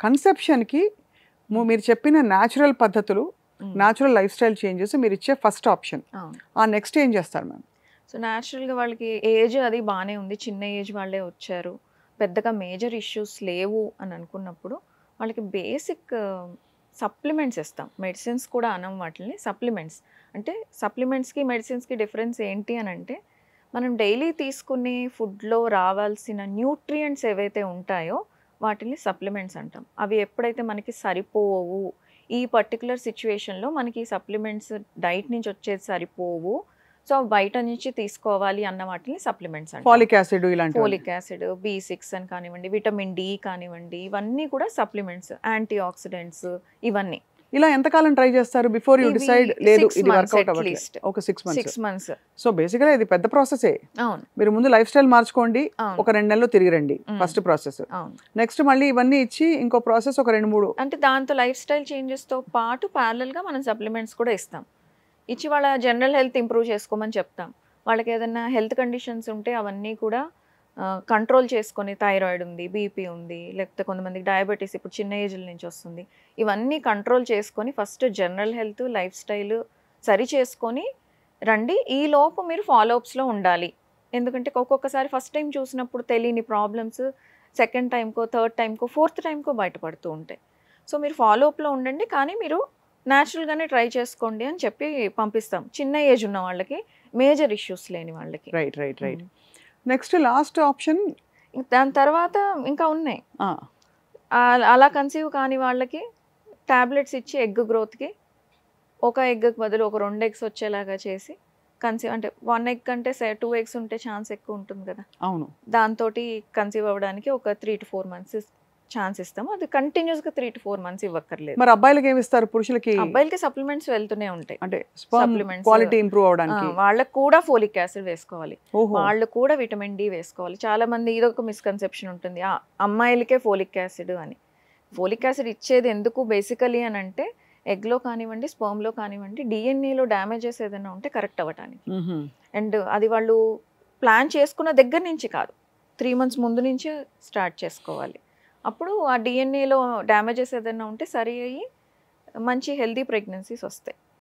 కన్సెప్షన్కి మీరు చెప్పిన న్యాచురల్ పద్ధతులు, న్యాచురల్ లైఫ్ స్టైల్ చేంజెస్ మీరు ఇచ్చే ఫస్ట్ ఆప్షన్. ఆ నెక్స్ట్ ఏం చేస్తారు మ్యామ్? సో న్యాచురల్గా వాళ్ళకి ఏజ్ అది బాగానే ఉంది, చిన్న ఏజ్ వాళ్ళే వచ్చారు, పెద్దగా మేజర్ ఇష్యూస్ లేవు అని అనుకున్నప్పుడు వాళ్ళకి బేసిక్ సప్లిమెంట్స్ ఇస్తాం. మెడిసిన్స్ కూడా అనం వాటిని సప్లిమెంట్స్. అంటే సప్లిమెంట్స్కి మెడిసిన్స్కి డిఫరెన్స్ ఏంటి అని అంటే, మనం డైలీ తీసుకునే ఫుడ్లో రావాల్సిన న్యూట్రియంట్స్ ఏవైతే ఉంటాయో వాటిని సప్లిమెంట్స్ అంటాం. అవి ఎప్పుడైతే మనకి సరిపోవు, ఈ పర్టికులర్ సిచ్యువేషన్లో మనకి ఈ సప్లిమెంట్స్ డైట్ నుంచి వచ్చేది సరిపోవు, సో బయట నుంచి తీసుకోవాలి అన్న వాటిని సప్లిమెంట్స్ అంటాం. ఫోలిక్ యాసిడ్, ఇలాంటి ఫోలిక్ యాసిడ్, B6 అని కానివ్వండి, విటమిన్ డి కానివ్వండి, ఇవన్నీ కూడా సప్లిమెంట్స్. యాంటీ ఆక్సిడెంట్స్ ఇవన్నీ. ఇలా ఎంతకాలం ట్రై చేస్తారు బిఫోర్ యూ డిసైడ్ లేదు ఇది వర్కౌట్ అవ్వట్లేదు? ఒక 6 months. సో బేసికల్గా ఇది పెద్ద ప్రాసెసే. అవును. మీరు ముందు లైఫ్ స్టైల్ మార్చుకోండి, ఒక 2 నెలలు తిరిగి రండి, ఫస్ట్ ప్రాసెస్. నెక్స్ట్ మళ్ళీ ఇవన్నీ ఇచ్చి ఇంకో ప్రాసెస్ ఒక 2-3. అంటే దాంతో లైఫ్ స్టైల్ చేంజెస్తో పాటు ప్యారలల్గా మనం సప్లిమెంట్స్ కూడా ఇస్తాం. ఇచ్చి వాళ్ళ జనరల్ హెల్త్ ఇంప్రూవ్ చేసుకోమని చెప్తాం. వాళ్ళకి ఏదైనా హెల్త్ కండిషన్స్ ఉంటే అవన్నీ కూడా కంట్రోల్ చేసుకొని, థైరాయిడ్ ఉంది, బీపీ ఉంది, లేకపోతే కొంతమందికి డయాబెటీస్ ఇప్పుడు చిన్న ఏజ్ల నుంచి వస్తుంది, ఇవన్నీ కంట్రోల్ చేసుకొని first general health life style సరి చేసుకొని రండి. ఈ లోపు మీరు ఫాలోఅప్స్లో ఉండాలి. ఎందుకంటే ఒక్కొక్కసారి ఫస్ట్ టైం చూసినప్పుడు తెలియని ప్రాబ్లమ్స్ సెకండ్ టైంకో, థర్డ్ టైంకో, ఫోర్త్ టైంకో బయటపడుతూ ఉంటాయి. సో మీరు ఫాలోఅప్లో ఉండండి, కానీ మీరు న్యాచురల్గానే ట్రై చేసుకోండి అని చెప్పి పంపిస్తాం. చిన్న ఏజ్ ఉన్న వాళ్ళకి, మేజర్ ఇష్యూస్ లేని వాళ్ళకి. రైట్. Next last option. దాని తర్వాత ఇంకా ఉన్నాయి. అలా కన్సీవ్ కాని వాళ్ళకి టాబ్లెట్స్ ఇచ్చి ఎగ్ గ్రోత్కి ఒక ఎగ్కి బదులు ఒక 2 eggs వచ్చేలాగా చేసి కన్సీవ్, అంటే 1 egg కంటే 2 eggs ఉంటే ఛాన్స్ ఎక్కువ ఉంటుంది కదా. అవును. దాంతో కన్సీవ్ అవ్వడానికి ఒక 3 to 4 months ఛాన్స్ ఇస్తాము. అది కంటిన్యూస్గా 3 to 4 months ఇవ్వక్కర్లేదు. మరి అబ్బాయిలకి ఏమి ఇస్తారు? పురుషులకి? అబ్బాయిలకి సప్లిమెంట్స్ వెళ్తూనే ఉంటాయి. అంటే సప్లిమెంట్స్ క్వాలిటీ ఇంప్రూవ్ అవడానికి వాళ్ళకి కూడా ఫోలిక్ యాసిడ్ వేసుకోవాలి, వాళ్ళు కూడా విటమిన్ డి వేసుకోవాలి. చాలా మంది ఇదొక మిస్కన్సెప్షన్ ఉంటుంది, అమ్మాయిలకే ఫోలిక్ యాసిడ్ అని. ఫోలిక్ యాసిడ్ ఇచ్చేది ఎందుకు బేసికలీ అని అంటే, ఎగ్లో కానివ్వండి, స్పర్మ్లో కానివ్వండి, డిఎన్ఏలో డ్యామేజెస్ ఏదైనా ఉంటే కరెక్ట్ అవ్వడానికి. అండ్ అది వాళ్ళు ప్లాన్ చేసుకున్న దగ్గర నుంచి కాదు, 3 months ముందు నుంచే స్టార్ట్ చేసుకోవాలి. అప్పుడు ఆ డిఎన్ఏలో డ్యామేజెస్ ఏదైనా ఉంటే సరి అయ్యి మంచి హెల్దీ ప్రెగ్నెన్సీస్ వస్తాయి.